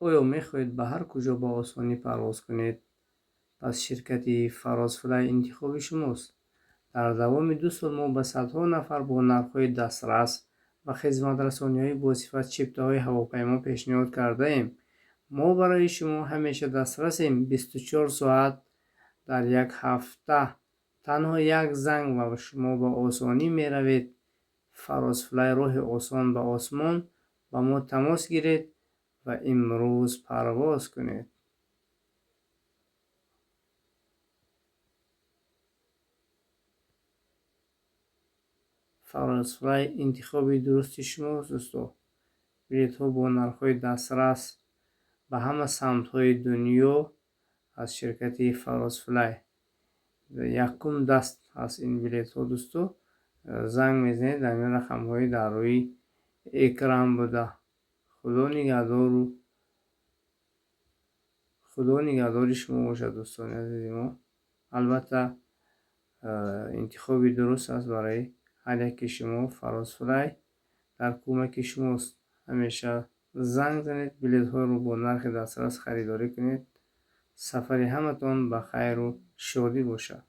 оё мехоҳед ба ҳар куҷо ба осонӣ парвоз кунед? пас ширкати Faros-Fly интихоби шумост. дар давоми 2 сол мо ба садҳо нафар бо нархҳои дастрас ва хизматрасониҳои босифат чиптаҳои ҳавопаймо пешниҳод кардаем. мо барои шумо ҳамеша дастрасем. 24 соат дар як ҳафта. танҳо як занг ва шумо ба осонӣ меравед. Faros-Fly роҳи осон ба осмон. ба мо тамос гиред ва имрӯз парвоз кунед. Faros-Fly интихоби дурусти шумост дӯстон. билетҳо бо нархҳои дастрас ба ҳама самтҳои дунё аз ширкати Faros-Fly. якум даст аст ин билетҳо дӯстон. занг мезанед дар ин рақамҳои дар рӯи экран буда. худо нигаҳдори шумо бошад дӯстони азизи мо. албатта интихоби дуруст аст барои ҳар яки шумо. Faros-Fly дар кӯмаки шумост. ҳамеша занг занед, билетҳоро бо нархи дастрас харидорӣ кунед. сафари ҳаматон ба хайру шодӣ бошад.